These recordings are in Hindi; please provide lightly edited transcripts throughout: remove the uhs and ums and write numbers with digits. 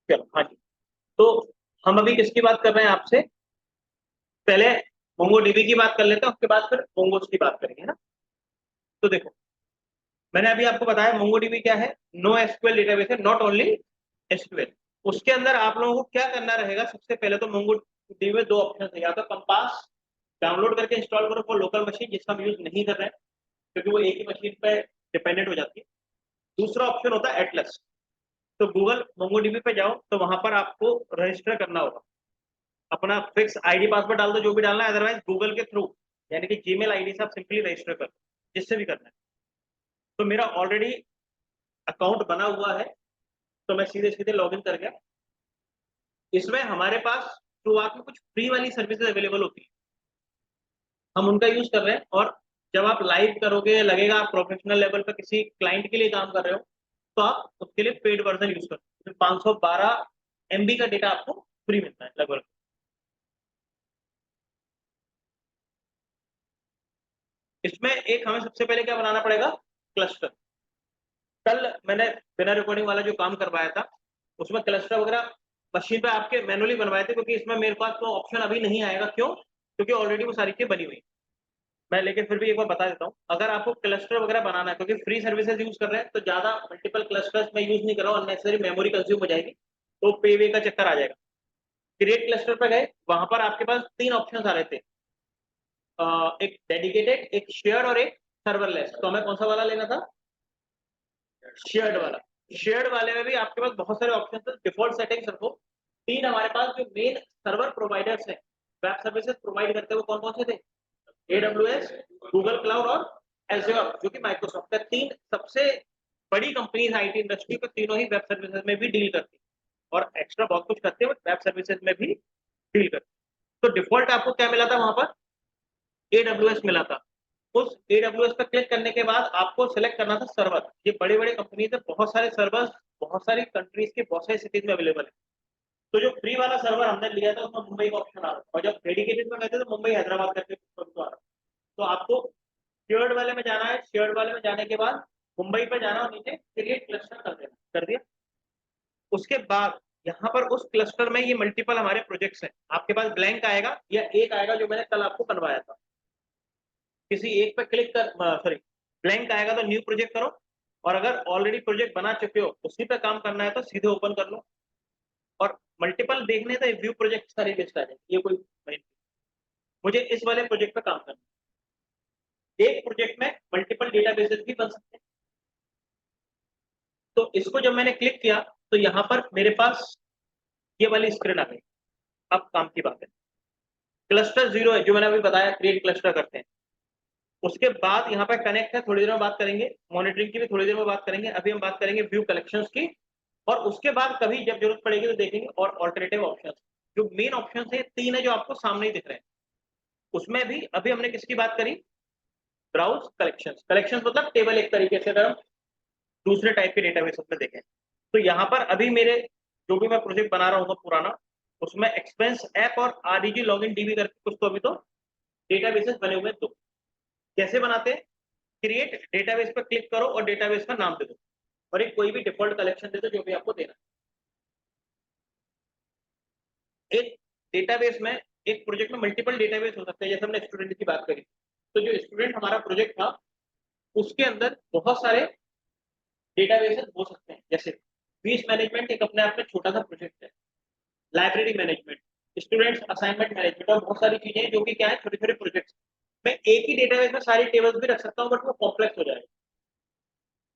चलो हाँ जी। तो हम अभी किसकी बात कर रहे हैं आपसे, पहले मोंगोडीबी की बात कर लेते हैं, उसके बाद फिर मोंगोस की बात करेंगे ना। तो देखो, मैंने अभी आपको बताया मोंगोडीबी क्या है, नो एसक्यूएल डेटाबेस है, नॉट ओनली एसक्यूएल। उसके अंदर आप लोगों को क्या करना रहेगा, सबसे पहले तो मोंगोडीबी में दो ऑप्शन है, या तो कंपास डाउनलोड करके इंस्टॉल करो फॉर लोकल मशीन जिसका हम यूज नहीं कर रहे हैं, क्योंकि वो एक ही मशीन पे डिपेंडेंट हो जाती है। दूसरा ऑप्शन होता है एटलस। तो गूगल मोंगोडीबी पे जाओ, तो वहां पर आपको रजिस्टर करना होगा, अपना फिक्स आईडी पासवर्ड डाल दो जो भी डालना है, अदरवाइज गूगल के थ्रू, यानी कि जीमेल आईडी से आप सिंपली रजिस्टर कर, जिससे भी करना है। तो मेरा ऑलरेडी अकाउंट बना हुआ है, तो मैं सीधे सीधे लॉगिन कर गया। इसमें हमारे पास शुरुआत में कुछ फ्री वाली सर्विसेज अवेलेबल होती है, हम उनका यूज कर रहे हैं। और जब आप लाइव करोगे, लगेगा आप प्रोफेशनल लेवल पर किसी क्लाइंट के लिए काम कर रहे हो, तो आप उसके लिए पेड वर्जन यूज करो। 512 MB का डेटा आपको फ्री मिलता है लगभग। इसमें एक हमें सबसे पहले क्या बनाना पड़ेगा, क्लस्टर। कल मैंने बिना रिकॉर्डिंग वाला जो काम करवाया था, उसमें क्लस्टर वगैरह मशीन पे आपके मैनुअली बनवाए थे, क्योंकि इसमें मेरे पास तो ऑप्शन अभी नहीं आएगा। क्यों? क्योंकि ऑलरेडी वो सारी चीजें बनी हुई। मैं लेकिन फिर भी एक बार बता देता हूँ, अगर आपको क्लस्टर वगैरह बनाना है, क्योंकि फ्री सर्विसेज यूज कर रहे हैं, तो ज्यादा मल्टीपल क्लस्टर्स में यूज नहीं कर रहा हूँ, अननेसेसरी मेमोरी कंज्यूम हो जाएगी, तो पे वे का चक्कर आ जाएगा। क्रिएट क्लस्टर पर गए, वहां पर आपके पास तीन ऑप्शन आ रहे थे, एक डेडिकेटेड, एक शेयर्ड और एक सर्वरलेस। तो हमें कौन सा वाला लेना था, शेयर्ड वाला। शेयर्ड वाले में भी आपके पास बहुत सारे ऑप्शन थे, डिफॉल्ट सेटिंग्स रखो। तीन हमारे पास जो मेन सर्वर प्रोवाइडर्स हैं, वेब सर्विसेज प्रोवाइड करते हैं, वो कौन कौन से थे, AWS, गूगल क्लाउड और एज़्योर, जो कि माइक्रोसॉफ्ट का। तीन सबसे बड़ी कंपनीज आईटी इंडस्ट्री को, तीनों ही वेब सर्विसेज में भी डील करती है, और एक्स्ट्रा बहुत कुछ करते हैं वेब सर्विसेज में भी डील करते हैं। तो डिफॉल्ट आपको क्या मिला था वहां पर, AWS मिला था। उस AWS पर क्लिक करने के बाद आपको सिलेक्ट करना था सर्वर। ये बड़े बड़े कंपनीज है, बहुत सारे सर्वर्स बहुत सारी कंट्रीज के बहुत सारी सिटीज में अवेलेबल है। तो जो फ्री वाला सर्वर हमने लिया था, उसमें मुंबई का ऑप्शन आ रहा है, और जब डेडिकेटेड में गए थे तो मुंबई हैदराबाद करके आ रहा है। तो आपको शेयर्ड वाले में जाना है, शेयर्ड वाले में जाने के बाद मुंबई पे जाना और नीचे क्रिएट क्लस्टर कर देना, कर दिया। उसके बाद यहाँ पर उस क्लस्टर में ये मल्टीपल हमारे प्रोजेक्ट्स हैं, आपके पास ब्लैंक आएगा या एक आएगा, जो मैंने कल आपको बनवाया था। किसी एक पे क्लिक कर, सॉरी, ब्लैंक आएगा तो न्यू प्रोजेक्ट करो, और अगर ऑलरेडी प्रोजेक्ट बना चुके हो, उसी पे काम करना है, तो सीधे ओपन कर लो। और मल्टीपल देखने तो व्यू प्रोजेक्ट सारी लिस्ट आ जाएगी, ये कोई नहीं। मुझे इस वाले प्रोजेक्ट पे काम करना है, एक प्रोजेक्ट में मल्टीपल डेटाबेसेस भी बन सकते हैं। तो इसको जब मैंने क्लिक किया, तो यहाँ पर मेरे पास ये वाली स्क्रीन आ गई। अब काम की बात है, क्लस्टर जीरो है, जो मैंने अभी बताया, क्रिएट क्लस्टर करते हैं। उसके बाद यहाँ पे कनेक्ट है, थोड़ी देर में बात करेंगे, मॉनिटरिंग की भी थोड़ी देर में बात करेंगे। अभी हम बात करेंगे व्यू कलेक्शंस की, और उसके बाद कभी जब जरूरत पड़ेगी तो देखेंगे और ऑल्टरनेटिव ऑप्शन। जो मेन ऑप्शन है तीन है, जो आपको सामने ही दिख रहे हैं। उसमें भी अभी हमने किसकी बात करी, ब्राउज कलेक्शंस। कलेक्शंस मतलब टेबल, एक तरीके से अगर हम दूसरे टाइप के डेटाबेस में देखें, तो यहाँ पर अभी मेरे जो भी मैं प्रोजेक्ट बना रहा हूँ पुराना, उसमें एक्सपेंस ऐप और RDG लॉगिन DB करके कुछ तो अभी तो डेटाबेसेस बने हुए हैं। तो कैसे बनाते हैं, क्रिएट डेटाबेस पर क्लिक करो और डेटाबेस का नाम दे दो, और एक कोई भी डिफॉल्ट कलेक्शन दे दो जो भी आपको देना है। एक डेटाबेस में, एक प्रोजेक्ट में मल्टीपल डेटाबेस हो सकते हैं, जैसे हमने स्टूडेंट की बात करी, तो जो स्टूडेंट हमारा प्रोजेक्ट था, उसके अंदर बहुत सारे डेटाबेसेस हो सकते हैं। जैसे फीस मैनेजमेंट एक अपने आप में छोटा सा प्रोजेक्ट है, library management, students assignment management, और बहुत सारी चीजें जो कि क्या है, छोटे छोटे प्रोजेक्ट्स। मैं एक ही डेटाबेस में सारी टेबल्स भी रख सकता हूँ, बट वो कॉम्प्लेक्स हो जाएगा।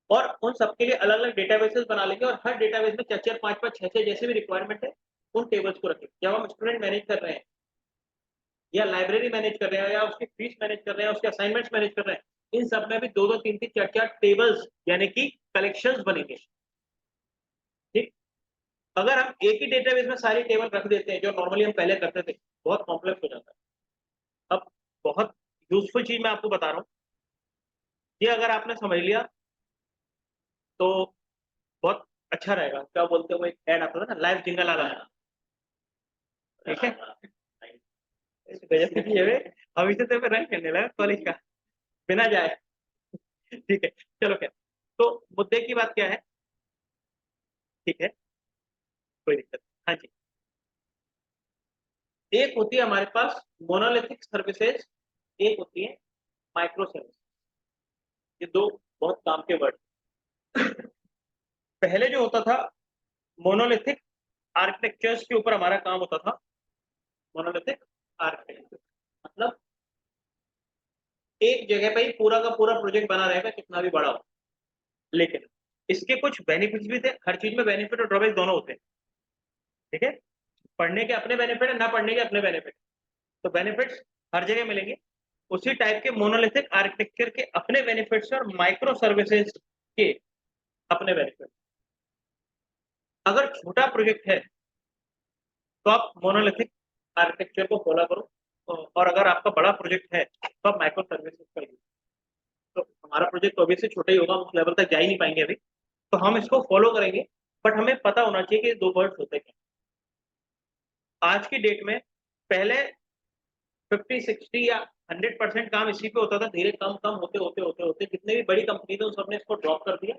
और उन सबके लिए अलग अलग डेटाबेसेस बना लेंगे, और हर डेटाबेस में चार चार पांच पांच छह छह जैसे भी रिक्वायरमेंट है, उन टेबल्स को रखें। जब हम स्टूडेंट मैनेज कर रहे हैं, या लाइब्रेरी मैनेज कर रहे हैं, या उसकी फीस मैनेज कर रहे हैं, उसके असाइनमेंट्स मैनेज कर रहे हैं, इन सब में भी दो दो तीन तीन चार चार टेबल्स, यानी कि कलेक्शंस बनेंगे। ठीक, अगर हम एक ही डेटाबेस में सारी टेबल रख देते हैं, जो नॉर्मली हम पहले करते थे, बहुत कॉम्प्लेक्स हो जाता है। अब बहुत यूजफुल चीज मैं आपको बता रहा हूँ, ये अगर आपने समझ लिया तो बहुत अच्छा रहेगा। क्या बोलते हो, एक ऐड आता था ना, लाइव जिंगल आ रहा है, ठीक है, गजब की चीज है बे। अभी से तो मैं रन करने लगा कॉलेज का, बिना जाए। ठीक है, चलो क्या, तो मुद्दे की बात क्या है, ठीक है, कोई दिक्कत नहीं। हाँ जी, एक होती है हमारे पास मोनोलिथिक सर्विसेज, एक होती है माइक्रो सर्विस। ये दो बहुत काम के वर्ड। पहले जो होता था मोनोलिथिक आर्किटेक्चर्स के ऊपर हमारा काम होता था। मोनोलिथिक आर्किटेक्चर मतलब एक जगह पे ही पूरा का पूरा प्रोजेक्ट बना रहेगा, कितना भी बड़ा हो। लेकिन इसके कुछ बेनिफिट्स भी थे। हर चीज में बेनिफिट और ड्रॉबैक दोनों होते हैं, ठीक है। पढ़ने के अपने बेनिफिट है, ना पढ़ने के अपने बेनिफिट। तो बेनिफिट्स हर जगह मिलेंगे। उसी टाइप के मोनोलिथिक आर्किटेक्चर के अपने बेनिफिट्स और माइक्रो सर्विसेज के अपने बेनिफिट। अगर छोटा प्रोजेक्ट है तो आप मोनोलिथिक आर्किटेक्चर को फॉलो करो, और अगर आपका बड़ा प्रोजेक्ट है तो आप माइक्रो सर्विसेज का यूज। तो हमारा प्रोजेक्ट तो अभी से छोटा ही होगा, हम उस लेवल तक जा ही नहीं पाएंगे अभी, तो हम इसको फॉलो करेंगे। बट हमें पता होना चाहिए कि दो वर्ड्स होते हैं। आज की डेट में पहले 50-60 या 100% काम इसी पे होता था। धीरे कम कम होते होते होते होते जितने भी बड़ी कंपनी थी उन सबने इसको ड्रॉप कर दिया,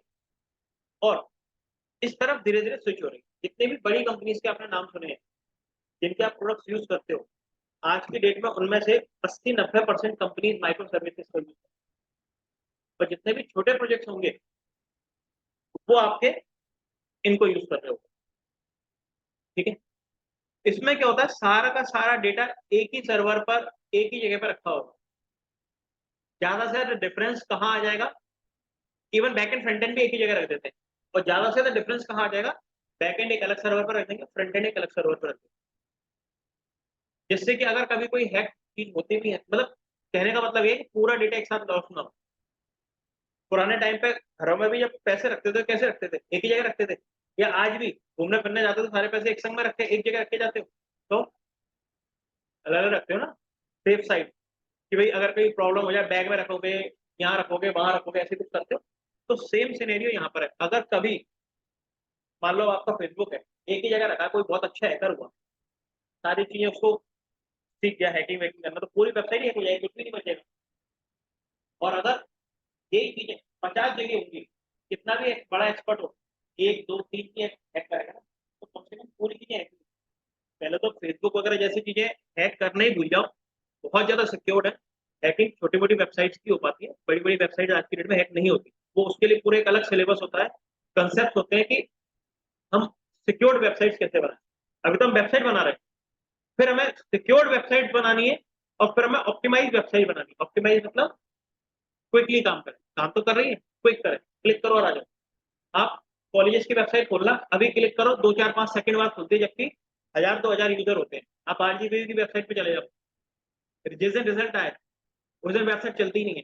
और इस तरफ धीरे धीरे स्विच हो रही। जितने भी बड़ी कंपनीज के आपने नाम सुने हैं, जिनके आप प्रोडक्ट्स यूज करते हो, आज की डेट में उनमें से 80-90% कंपनीज माइक्रो सर्विसेज को यूज करते हैं। और जितने भी छोटे प्रोजेक्ट्स होंगे वो आपके इनको यूज कर रहे हो, ठीक है। इसमें क्या होता है, सारा का सारा डेटा एक ही सर्वर पर एक ही जगह पर रखा होगा। ज्यादा से ज्यादा डिफरेंस कहाँ आ जाएगा, even back and front end भी एक ही जगह रख देते हैं। और ज्यादा से ज्यादा डिफरेंस कहाँ आ जाएगा, बैक एंड एक अलग सर्वर पर रख देंगे, फ्रंट एंड एक अलग सर्वर पर रख देंगे। जिससे कि अगर कभी कोई हैक चीज होती भी है, मतलब कहने का मतलब ये कि पूरा डेटा एक साथ लॉस ना हो। पुराने टाइम पे घरों में भी जब पैसे रखते थे कैसे रखते थे, एक ही जगह रखते थे। या आज भी घूमने फिरने जाते हो तो सारे पैसे एक संग में रखते, एक जगह रखे जाते हो, तो अलग अलग रखते हो ना, सेफ साइड। कि भाई अगर कोई प्रॉब्लम हो जाए, बैग में रखोगे, यहाँ रखोगे, वहां रखोगे, ऐसे कुछ करते हो। तो सेम सिनेरियो यहाँ पर है। अगर कभी मान लो आपका फेसबुक है, एक ही जगह रखा, कोई बहुत अच्छा हैकर हुआ, सारी चीजें उसको सीख गया हैकिंग वैकिंग करना, तो पूरी वेबसाइट ही हैक हो जाएगी, कुछ भी नहीं बचेगा। और अगर यही चीजें 50 जगह होंगी, कितना भी एक बड़ा एक्सपर्ट हो, एक दो तीन की हैक करेगा ना, तो कम से कम पूरी चीजें हैक। पहले तो फेसबुक वगैरह जैसी चीजें हैक करने ही भूल जाओ, बहुत ज्यादा सिक्योर्ड है। हैकिंग छोटी मोटी वेबसाइट्स की हो पाती है, बड़ी बड़ी वेबसाइट आज की डेट में हैक नहीं होती। वो उसके लिए पूरे एक अलग सिलेबस होता है, कंसेप्ट होते हैं कि हम सिक्योर्ड वेबसाइट्स कैसे बनाए। अभी तो हम वेबसाइट बना रहे हैं, फिर हमें सिक्योर्ड वेबसाइट बनानी है, और फिर हमें ऑप्टिमाइज वेबसाइट बनानी है। ऑप्टिमाइज मतलब क्विकली काम करें, काम तो कर रही है, क्विक करें, क्लिक करो और आ जाओ। आप कॉलेजेस की वेबसाइट खोलना, अभी क्लिक करो, 2-4-5 सेकंड बाद खुलती है, जबकि 1000-2000 यूजर होते हैं। आप आरजीबी की वेबसाइट पे चले जाओ, जिस दिन रिजल्ट आए उस दिन वेबसाइट चलती नहीं है।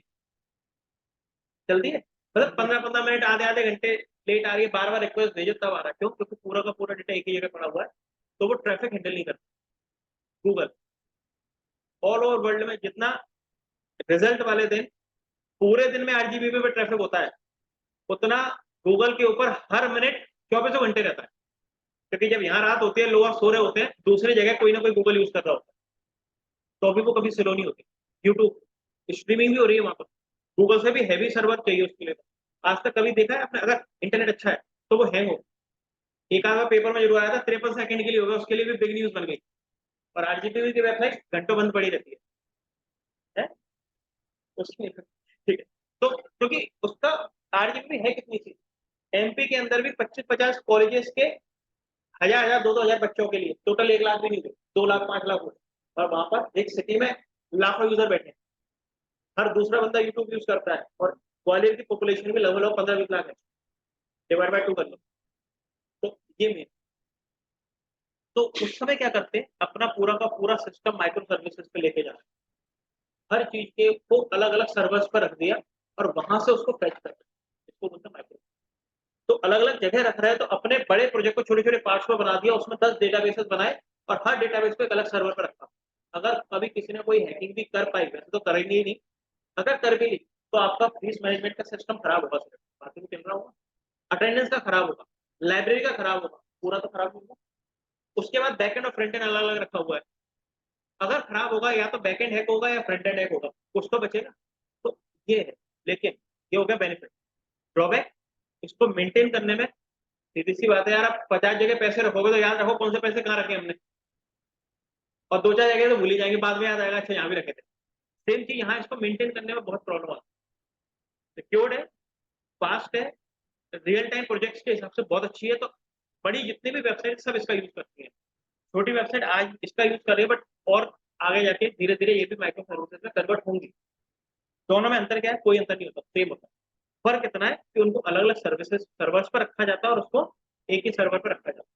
चलती है मतलब 15-15 मिनट, आधे आधे घंटे लेट आ रही है, बार बार रिक्वेस्ट भेजो तब आ रहा है। क्यों? क्योंकि पूरा का पूरा डेटा एक ही जगह पड़ा हुआ है, तो वो ट्रैफिक हैंडल नहीं करता। गूगल ऑल ओवर वर्ल्ड में जितना रिजल्ट वाले दिन, पूरे दिन में आरजीबी पे ट्रैफिक होता है, उतना गूगल के ऊपर हर मिनट 24 घंटे रहता है। क्योंकि जब यहाँ रात होती है, लोग सो रहे होते हैं, दूसरी जगह कोई ना कोई गूगल यूज कर रहा होता है, तो भी वो कभी स्लो नहीं होती। यूट्यूब स्ट्रीमिंग भी हो रही है वहां पर, गूगल से भी हैवी सर्वर चाहिए उसके लिए। आज तक कभी देखा है आपने, अगर इंटरनेट अच्छा है तो वो हैंग हो। एक आधा पेपर में जरूर आया था, 53 सेकंड के लिए होगा, उसके लिए भी बिग न्यूज बन गई। और आरजीबी की वेबसाइट घंटों बंद पड़ी रहती है उसकी, ठीक है। तो क्योंकि उसका आरजीबी है कितनी सी, एमपी के अंदर भी 25-50 कॉलेजेस के 1000-1000 2-2000 बच्चों के लिए, टोटल 1 लाख भी नहीं थे, 2 लाख 5 लाख हुए। और वहां पर एक सिटी में लाखों यूजर बैठे हैं, हर दूसरा बंदा यूट्यूब यूज करता है, और ग्वालियर की पॉपुलेशन भी लगभग 15-20 लाख है, डिवाइड बाय 2 कर लो। तो ये मेन, तो उस समय क्या करते हैं, अपना पूरा का पूरा सिस्टम माइक्रो सर्विसेज पे लेके जाना, हर चीज के को अलग अलग सर्वर्स पर रख दिया, और वहां से उसको फैच करते हैं। इसको बोलते हैं माइक्रो। तो अलग अलग जगह रख रहे हैं, तो अपने बड़े प्रोजेक्ट को छोटे छोटे पार्ट्स में बना दिया, उसमें 10 डेटाबेसेस बनाए, और हर डेटाबेस को एक अलग सर्वर पर रखा। अगर कभी किसी ने कोई हैकिंग भी कर पाई, वैसे तो करेंगे ही नहीं, अगर कर भी ली तो आपका फीस मैनेजमेंट का सिस्टम खराब होगा, सिर्फ बाकी भी चल रहा होगा। अटेंडेंस का खराब होगा, लाइब्रेरी का खराब होगा, पूरा तो खराब होगा। उसके बाद बैकएंड और फ्रंट एंड अलग अलग रखा हुआ है। अगर खराब होगा, या तो बैकएंड हैक होगा या फ्रंट एंड हैक होगा, कुछ तो बचेगा। तो ये है। लेकिन ये हो गया बेनिफिट। ड्रॉबैक, इसको मेंटेन करने में सीधी सी बात है यार, आप 50 जगह पैसे रखोगे तो याद रखो कौन से पैसे कहाँ रखे हमने, और 2-4 जगह तो भूल ही जाएंगे, बाद में याद आएगा अच्छा यहाँ भी रखे थे। सेम चीज यहाँ, इसको मेंटेन करने में बहुत प्रॉब्लम आती है। सिक्योर्ड है, फास्ट है, रियल टाइम प्रोजेक्ट्स के हिसाब से बहुत अच्छी है। तो बड़ी जितनी भी वेबसाइट सब इसका यूज करती है, छोटी वेबसाइट आज इसका यूज कर रही है, बट और आगे जाके धीरे धीरे ये भी माइक्रो सर्विसेज में कन्वर्ट होंगी। दोनों में अंतर क्या है? कोई अंतर नहीं होता, सेम होता है। फर्क इतना है कि उनको अलग अलग सर्विसेज सर्वर्स पर रखा जाता है और उसको एक ही सर्वर पर रखा जाता है।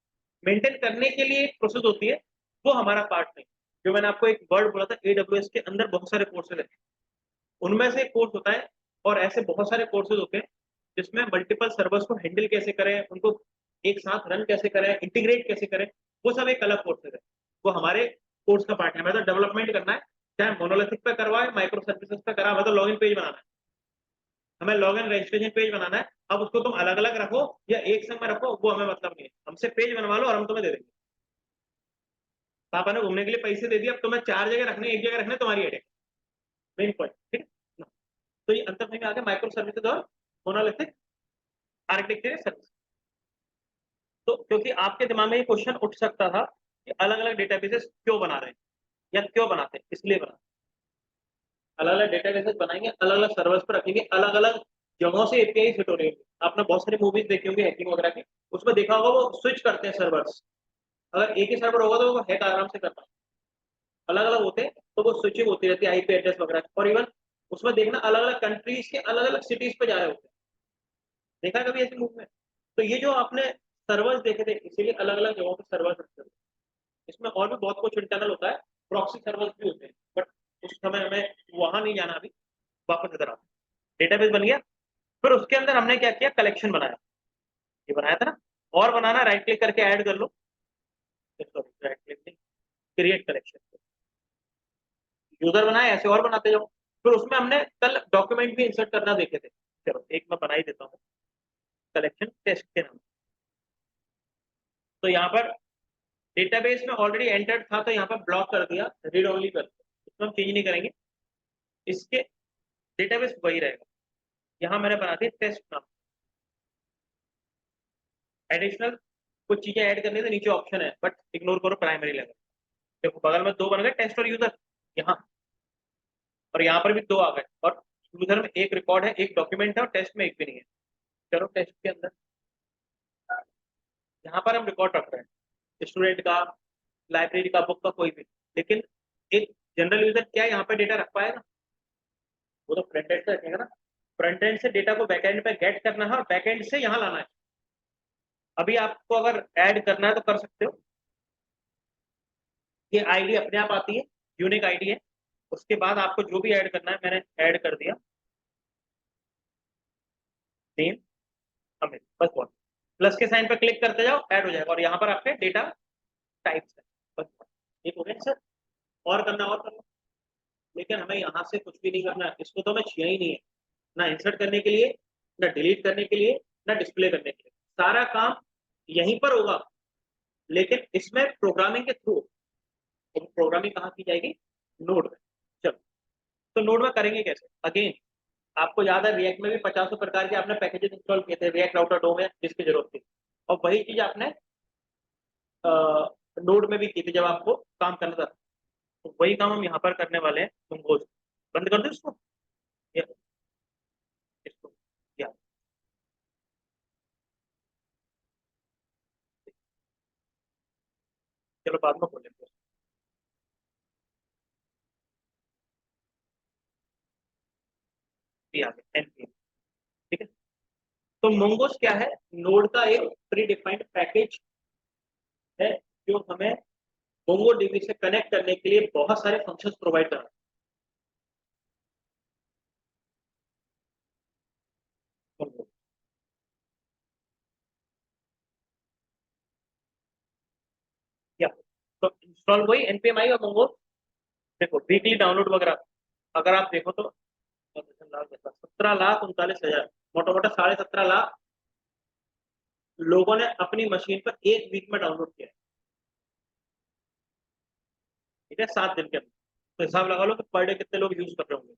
मेंटेन करने के लिए एक प्रोसेस होती है, वो हमारा पार्ट नहीं। जो मैंने आपको एक वर्ड बोला था, AWS के अंदर बहुत सारे कोर्सेज हैं, उनमें से एक कोर्स होता है, और ऐसे बहुत सारे कोर्सेज होते हैं जिसमें मल्टीपल सर्वर्स को हैंडल कैसे करें, उनको एक साथ रन कैसे करें, इंटीग्रेट कैसे करें, वो सब एक अलग कोर्सेज है। वो हमारे कोर्स का पार्ट है। हमें तो डेवलपमेंट करना है, चाहे मोनोलिथिक पे करवाए, माइक्रो सर्विसेज पे करा, हमें तो लॉगिन पेज बनाना है, हमें लॉगिन रजिस्ट्रेशन पेज बनाना है। अब उसको तुम अलग अलग रखो या एक संग में रखो, वो हमें मतलब नहीं है। हमसे पेज बनवा लो और हम तुम्हें दे देंगे। पापा ने घूमने के लिए पैसे दे दिए, अब तुम्हें 4 जगह रखने, एक जगह रखने, तुम्हारी हेडेक। मेन पॉइंट, ठीक है। तो ये अंतर में आ गया माइक्रो सर्विसेज और मोनोलिथिक आर्किटेक्चर सर्विस। तो क्योंकि आपके दिमाग में ये क्वेश्चन उठ सकता था कि अलग अलग डेटाबेसेस क्यों बना रहे हैं या क्यों बनाते हैं, इसलिए बना अलग अलग डेटाबेसेस बनाएंगे, अलग अलग सर्वर्स पर रखेंगे, अलग अलग जगहों से एपीआई हिट हो रही है। आपने बहुत सारी मूवीज देखी होंगी हैकिंग वगैरह की, उसमें देखा होगा वो स्विच करते हैं सर्वर्स। अगर एक ही सर्वर होगा तो वो हैक आराम से करता है, अलग अलग होते हैं तो वो स्विचिंग होती रहती है आईपी एड्रेस वगैरह। और इवन उसमें देखना अलग अलग कंट्रीज के अलग अलग सिटीज पे जा रहे होते हैं, देखा कभी ऐसी मूव में? तो ये जो आपने सर्वर्स देखे थे, इसीलिए अलग अलग जगहों पे सर्वर्स रखते हैं। इसमें और भी बहुत कुछ इंटरनल होता है, प्रॉक्सी सर्वर्स भी होते हैं, बट उस समय हमें वहां नहीं जाना अभी। वापस इधर आता, डेटाबेस बन गया, फिर उसके अंदर हमने क्या किया, कलेक्शन बनाया। ये बनाया था ना, और बनाना, राइट क्लिक करके ऐड कर लो, right click, create collection, user बनाए, ऐसे और बनाते जाओ। फिर उसमें हमने कल डॉक्यूमेंट भी इंसर्ट करना देखे थे, चलो एक मैं बना ही देता हूँ, कलेक्शन टेस्ट के नाम। तो यहाँ पर डेटाबेस में ऑलरेडी एंटर्ड था, तो यहाँ पर ब्लॉक कर दिया, रीड ओनली कर दिया, इसमें हम चेंज नहीं करेंगे, इसके डेटाबेस वही रहेगा। यहाँ मैंने बना दिया टेस्ट नाम। एडिशनल कुछ चीजें ऐड करनी है तो नीचे ऑप्शन है, बट इग्नोर करो प्राइमरी लेवल। देखो बगल में 2 बन गए, टेस्ट और यूजर यहाँ, और यहाँ पर भी 2 आ गए, और यूजर में एक रिकॉर्ड है, एक डॉक्यूमेंट है, और टेस्ट में एक भी नहीं है। चलो टेस्ट के अंदर यहाँ पर हम रिकॉर्ड रख रहे हैं स्टूडेंट का, लाइब्रेरी का, बुक का, कोई भी। लेकिन एक जनरल यूजर क्या यहाँ पे डेटा रख पाएगा? वो तो फ्रंट एंड से रखेगा ना। फ्रंट एंड से डेटा को बैक एंड पे गेट करना है और बैक एंड से यहाँ लाना है। अभी आपको अगर ऐड करना है तो कर सकते हो, ये आईडी अपने आप आती है, यूनिक आईडी है। उसके बाद आपको जो भी ऐड करना है, मैंने ऐड कर दिया, नेम अमित, बस बहुत। प्लस के साइन पर क्लिक करते जाओ, ऐड हो जाएगा, और यहाँ पर आपके डेटा टाइप्स है, बस एक हो गया सर। और करना और करना, लेकिन हमें यहाँ से कुछ भी नहीं करना, इसको तो हमें छुआ ही नहीं है, ना इंसर्ट करने के लिए, ना डिलीट करने के लिए, ना डिस्प्ले करने के लिए। सारा काम यहीं पर होगा, लेकिन इसमें प्रोग्रामिंग के थ्रू। प्रोग्रामिंग कहाँ की जाएगी? नोड में। चलो, तो नोड में करेंगे कैसे? अगेन आपको याद है रिएक्ट में भी 50 प्रकार के आपने पैकेजेस इंस्टॉल किए थे, रिएक्ट राउटर डो में जिसकी जरूरत थी, और वही चीज आपने नोड में भी की थी जब आपको काम करना था। तो वही काम हम यहाँ पर करने वाले हैं। तुम बंद कर दो इसको, ये इसको, या चलो बाद में खोलेंगे। ये आ गया npm, ठीक है। तो मोंगोस क्या है? नोड का एक प्री डिफाइंड पैकेज है, जो हमें मोंगो डीबी से कनेक्ट करने के लिए बहुत सारे फंक्शंस प्रोवाइड कर रहा है। क्या? तो इंस्टॉल वही npm आई और मोंगो। देखो वीकली डाउनलोड वगैरह अगर आप देखो तो 17,39,000, मोटा मोटा 17.5 लाख लोगों ने अपनी मशीन पर एक वीक में डाउनलोड किया है, ठीक है, 7 दिन के अंदर। तो हिसाब लगा लो कि पर डे कितने लोग यूज कर रहे होंगे।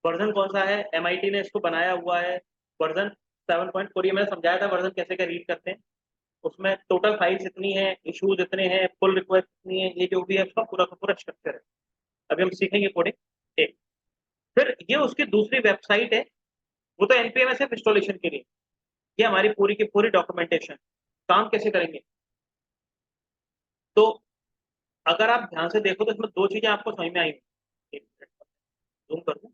वर्जन कौन सा है? एमआईटी ने इसको बनाया हुआ है, वर्जन 7.4। ये मैंने समझाया था वर्जन कैसे क्या रीड करते हैं। उसमें टोटल फाइल्स इतनी है, इश्यूज इतने हैं, पुल रिक्वेस्ट इतनी है, ये जो भी है उसका पूरा का पूरा स्ट्रक्चर है। अभी हम सीखेंगे कोडिंग एक। फिर ये उसकी दूसरी वेबसाइट है, वो तो एनपीएम है सिर्फ इंस्टॉलेशन के लिए। ये हमारी पूरी की पूरी डॉक्यूमेंटेशन काम कैसे करेंगे। तो अगर आप ध्यान से देखो तो इसमें दो चीजें आपको समझ में आई। एक मिनट जूम कर दूं।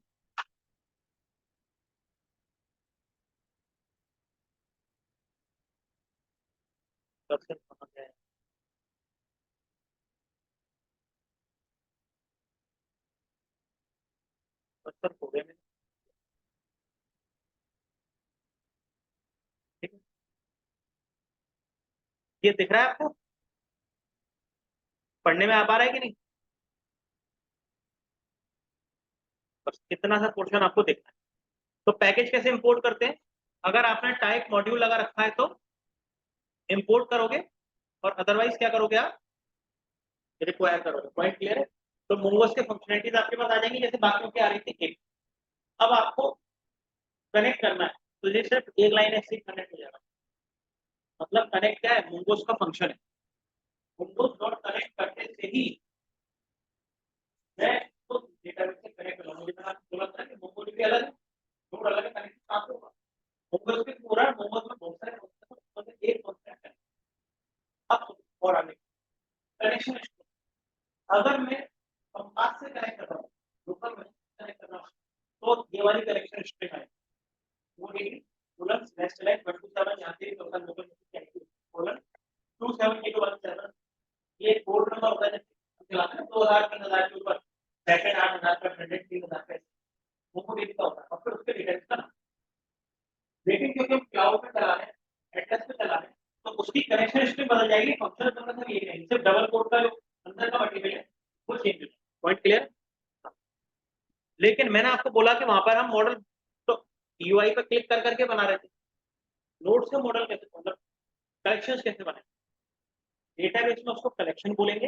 कर्सर कहाँ गया है? कर्सर हो गया मेरे। ठीक है, ये दिख रहा है आपको, पढ़ने में आ पा रहा है कि नहीं। बस इतना सा पोर्शन आपको देखना है। तो पैकेज कैसे इंपोर्ट करते हैं, अगर आपने टाइप मॉड्यूल लगा रखा है तो इंपोर्ट करोगे, और अदरवाइज क्या करोगे आप, रिक्वायर करोगे। पॉइंट क्लियर है। तो मोंगोस के फंक्शनलिटीज आपके पास आ जाएंगी जैसे बाकियों की आ रही थी एक। अब आपको कनेक्ट करना है, तो ये सिर्फ एक लाइन ऐसे कनेक्ट हो जाएगा। मतलब कनेक्ट क्या है, मोंगोस का फंक्शन है। मोंगोस डॉट कनेक्ट करने से ही मैं तो डेटाबेस से कनेक्ट कर लूंगा। जितना आपको बोला था कि मोंगोडीबी अलग है, नोड अलग है, कनेक्ट कहाँ से होगा। मोंगोस के पूरा मोंगोस में बहुत सारे फंक्शन है, एक फंक्शन है। अब और आगे कनेक्शन, अगर मैं कंपास से कनेक्ट कर रहा हूँ, लोकल में कनेक्ट कर रहा हूँ, तो ये वाली कनेक्शन स्ट्रिंग है वो डिग्री कोलन स्लैश स्लैश 127 यहाँ से लोकल लोकल कोलन 27017। ये कोड नंबर होता है जैसे चलाते हैं 2000 3000 के ऊपर, सेकंड 8000 का, 100 3000 का, वो डिग्री का होता है। और फिर उसके डिटेल्स का, लेकिन क्योंकि हम क्लाउड पे चला रहे हैं, एड्रेस पे चला रहे हैं, तो उसकी कनेक्शन स्ट्रिंग बदल जाएगी। फंक्शन का मतलब ये नहीं, सिर्फ डबल कोड का जो अंदर का मटेरियल है वो चेंज हो जाएगा। Point clear. लेकिन मैंने आपको बोला कि वहां पर हम मॉडल तो यूआई पर क्लिक कर करके बना रहे थे। नोड्स का मॉडल कैसे, मतलब कलेक्शंस कैसे बने, डेटाबेस में उसको कलेक्शन बोलेंगे।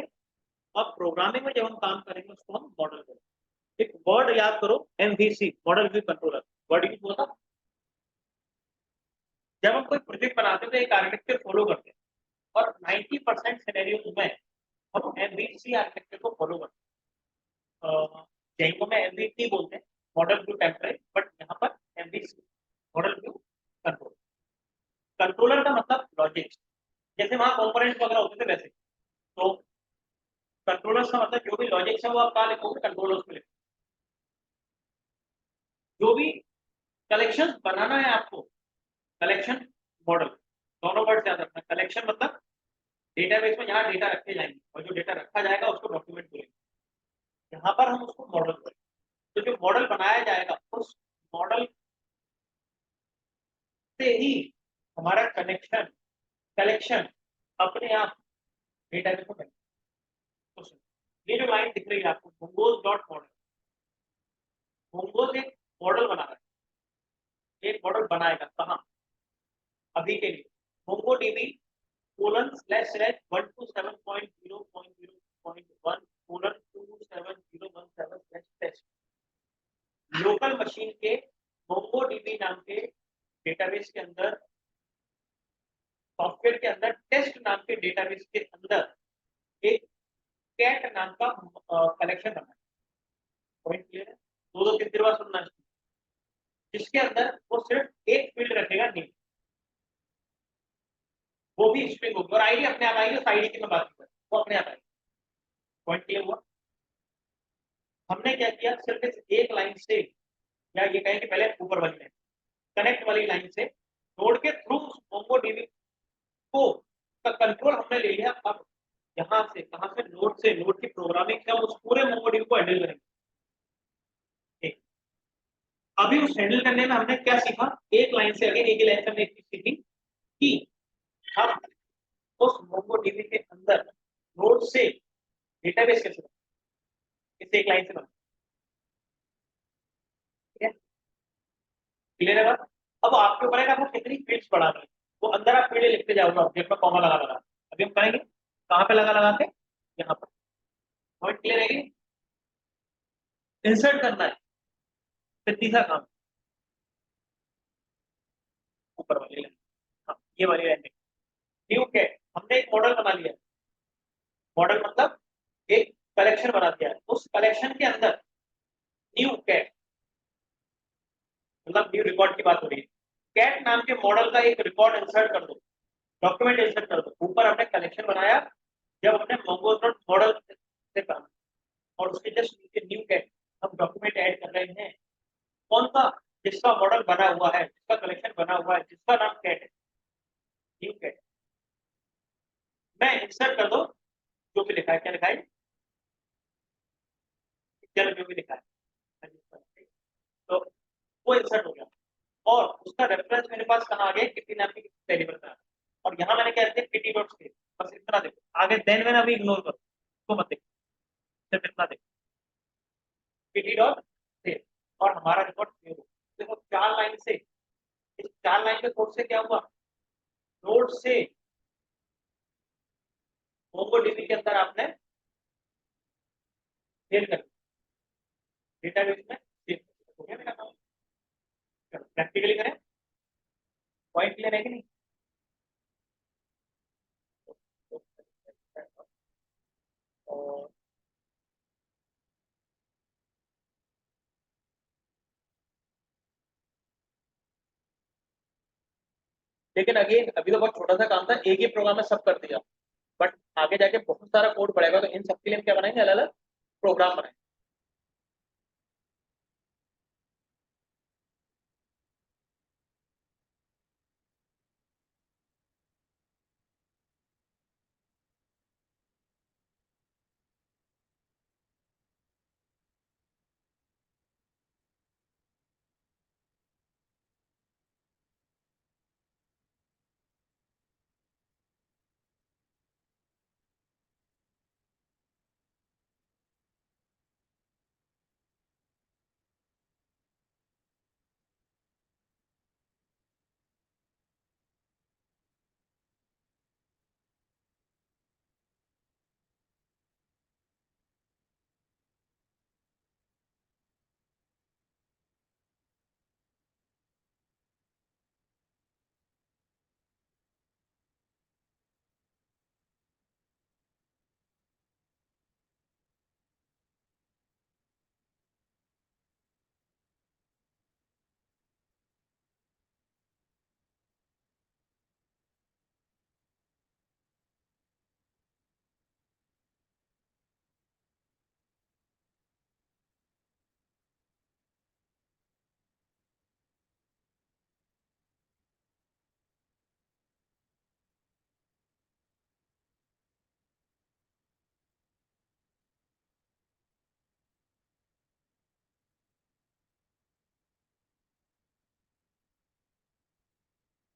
अब प्रोग्रामिंग में जब हम काम करेंगे उसको हम मॉडल बोलेंगे। एक वर्ड याद करो, MVC, model view controller, word use हुआ था। जब हम कोई प्रोजेक्ट बनाते हैं तो एक आर्किटेक्चर फॉलो करते हैं, और 90% सिनेरियोज में हम एमवीसी आर्किटेक्चर को फॉलो करते हैं। जैको में एमवीसी बोलते हैं, मॉडल व्यू टेम्पलेट, बट यहाँ पर MVC, model view control. Controller का मतलब लॉजिक, जैसे वहां कंपोनेंट वगैरह होते थे वैसे। तो कंट्रोलर्स का मतलब जो भी लॉजिक है वो आप कहाँ लिखोगे, कंट्रोलर्स में लिखोगे। जो भी कलेक्शन बनाना है आपको, कलेक्शन मॉडल, दोनों वर्ड याद रखना। कलेक्शन मतलब डेटाबेस में जहाँ डेटा रखे जाएंगे, और जो डेटा रखा जाएगा उसको डॉक्यूमेंट बोलेंगे। यहाँ पर हम उसको मॉडल बोलेंगे। तो जो मॉडल बनाया जाएगा उस मॉडल से ही हमारा कनेक्शन कलेक्शन अपने आप डेटाबेस में बनेगा। तो ये जो लाइन दिख रही है आपको, मोंगोज डॉट मॉडल, मोंगोज एक मॉडल बना रहा है, एक मॉडल बनाएगा कहाँ, अभी के लिए MongoDB colon slash slash 127.0.0.1 colon 27017 slash test. Local machine के मोंगोडीबी नाम के डेटाबेस के अंदर, सॉफ्टवेयर के अंदर, टेस्ट नाम के डेटाबेस के अंदर एक कैट नाम का कलेक्शन बना है। पॉइंट क्लियर है। दो दो तीन तीन बार सुनना है, जिसके अंदर वो सिर्फ एक फील्ड रखेगा, नेम, वो भी स्ट्रिंग होगी, और आईडी अपने आप आएगी। उस आईडी की मैं बात कर, वो अपने आप आएगी। पॉइंट क्लियर हुआ। हमने क्या किया, सिर्फ इस एक लाइन से, या ये कहें कि पहले ऊपर वाली लाइन, कनेक्ट वाली लाइन से नोड के थ्रू मोंगोडीबी को का कंट्रोल हमने ले लिया। अब यहाँ से, कहां से, नोड से, नोड की प्रोग्रामिंग क्या उस पूरे मोंगोडीबी को हैंडल करेंगे। ठीक। अभी उस हैंडल करने में हमने क्या सीखा, एक लाइन से, अगेन एक ही लाइन से हमने एक चीज सीखी कि हम उस मोंगोडीबी के अंदर नोड से डेटाबेस कैसे बनाए, इस एक लाइन से बनाए। ठीक है, क्लियर है बात। अब आपके ऊपर है कि आपको कितनी फील्ड्स बढ़ानी है, वो अंदर आप फील्ड लिखते जाओगे ऑब्जेक्ट में कॉमा लगा लगा। अभी हम करेंगे कहाँ पे लगा लगा के, यहाँ पर। पॉइंट क्लियर है कि इंसर्ट करना है, फिर तीसरा काम ऊपर वाली लाइन, हाँ ये वाली लाइन। न्यू कैट, हमने एक मॉडल बना लिया। मॉडल मतलब एक कलेक्शन बना दिया, उस कलेक्शन के अंदर न्यू कैट मतलब न्यू रिकॉर्ड की बात हो रही है। कैट नाम के मॉडल का एक रिकॉर्ड इंसर्ट कर दो, डॉक्यूमेंट इंसर्ट कर दो। ऊपर हमने कलेक्शन बनाया जब हमने मोंगोडॉट मॉडल से काम, और उसके जस्ट नीचे न्यू कैट हम डॉक्यूमेंट ऐड कर रहे हैं। कौन सा? जिसका मॉडल बना हुआ है, जिसका कलेक्शन बना हुआ है, जिसका नाम कैट है, न्यू कैट। मैं इंसर्ट कर दो, जो भी लिखा है, क्या लिखा है? चलो जो भी लिखा है, तो वो इंसर्ट हो गया। और उसका रेफरेंस मेरे पास कहाँ आ गया? किसी नाम की वेरिएबल का। और यहाँ मैंने क्या दिया? pd dot save. बस इतना देखो, आगे देन मैंने अभी इग्नोर करो, उसको मत देखो, सिर्फ इतना देखो, pd डॉट सेव, और हमारा रिकॉर्ड सेव हो। देखो 4 लाइन से, इस 4 लाइन के कोड से क्या हुआ? नोड से मोंगोडीबी के अंदर आपने सेव कर, डेटाबेस में सेव हो गया मेरा काम। प्रैक्टिकली करें, पॉइंट क्लियर है कि नहीं? और लेकिन अगेन अभी तो बहुत छोटा सा काम था, एक ही प्रोग्राम में सब कर दिया, बट आगे जाके बहुत सारा कोड पड़ेगा, तो इन सबके लिए हम क्या बनाएंगे? अलग अलग प्रोग्राम बनाएंगे।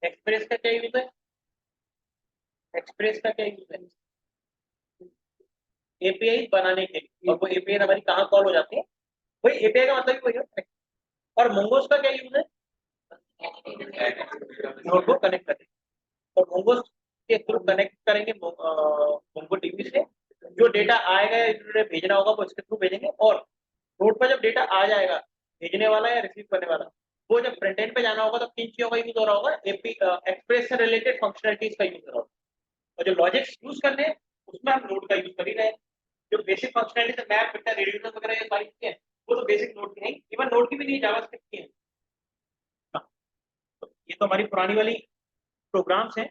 एक्सप्रेस का क्या यूज है? एक्सप्रेस का क्या यूज है? एपीआई बनाने के लिए, और वो एपीआई हमारी कहाँ कॉल हो जाती है? वही एपीआई का मतलब ही वही है। और मोंगोस का क्या यूज है? नोड को कनेक्ट करने, और मोंगोस के थ्रू कनेक्ट करेंगे मोंगो डीबी से। जो डेटा आएगा या इन्होंने भेजना होगा वो इसके थ्रू भेजेंगे, और नोड पर जब डेटा आ जाएगा, भेजने वाला या रिसीव करने वाला, वो जब फ्रंट एंड पे जाना होगा तो किन चीजों का यूज हो रहा होगा? एपी एक्सप्रेस से रिलेटेड फंक्शनलिटीज का यूज हो रहा होगा। और जो लॉजिक्स यूज करने हैं उसमें हम नोड का यूज कर ही रहे हैं। जो basic functionality map filter radius वगैरह ये सारी चीजें हैं, वो तो बेसिक नोड की नहीं, इवन नोड की भी नहीं, जावास्क्रिप्ट की है। हाँ, तो ये तो हमारी पुरानी वाली प्रोग्राम्स हैं।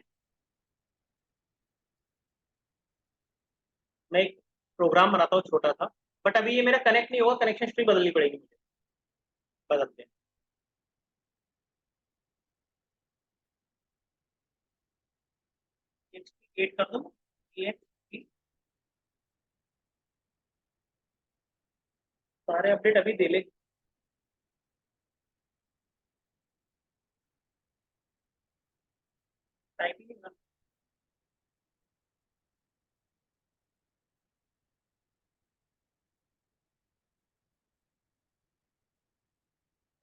मैं एक प्रोग्राम बनाता हूँ छोटा सा, बट अभी ये मेरा कनेक्ट नहीं होगा, कनेक्शन स्ट्रिंग बदलनी पड़ेगी मुझे। बदलते हैं। एट कर दूँ? एट, सारे अपडेट अभी दे ले। टाइपिंग ना।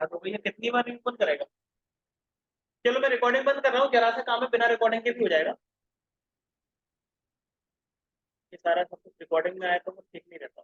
हाँ, तो भैया कितनी बार इनपुट करेगा? चलो मैं रिकॉर्डिंग बंद कर रहा हूँ, जरा सा काम है, बिना रिकॉर्डिंग के भी हो जाएगा। ये सारा सब कुछ रिकॉर्डिंग में आया तो कुछ ठीक नहीं रहता।